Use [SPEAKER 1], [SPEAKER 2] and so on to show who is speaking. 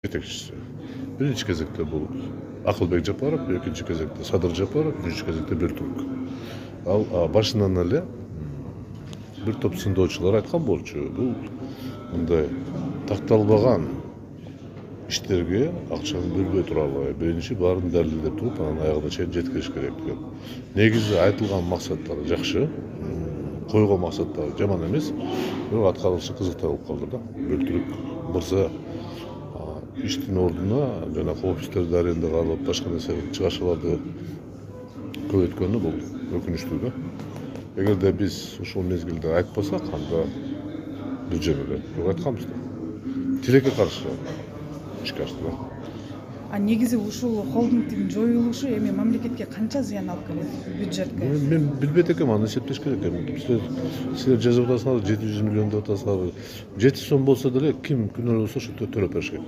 [SPEAKER 1] жетекчиси. Биринчи кезекте бул Акылбек Жапаров, экинчи кезекте Садыр Жапаров, үчүнчү кезекте Бөлтүрк. Ал башынан эле бир топ сындоочулар айткан болчу. Бул мындай такталбаган иштерге акчаны бөлбөй туралы биринчи баарын далилдеп туруп, анан аягына чейин жеткириш керек деген. Негизи айтылган максаттар жакшы, койгон максаттар жаман эмес, бирок аткарылышы кызыктуу болуп калды да. Бөлтүрк мырза иштин ордуна жанагы офистерди арендага алып, башка нерсе чыгарышууларды көбөйткөнү бул өкүнүчтүү да. Эгерде биз ушул мезгилде айтпасак, анда бир жөн эле айтканбыз да. Тилекке каршы ишке ашты да.
[SPEAKER 2] Негизи ушул холдингдин жоюлушу эми мамлекетке канча зыян алып келет бюджетке?
[SPEAKER 1] Мен билбейт экенмин, аны эсептеш керек. Силер жазып атасыңар 700 миллион деп атасыңар. 7 сом болсо деле ким күнөөлүү болсо ошо төлөп бериш керек.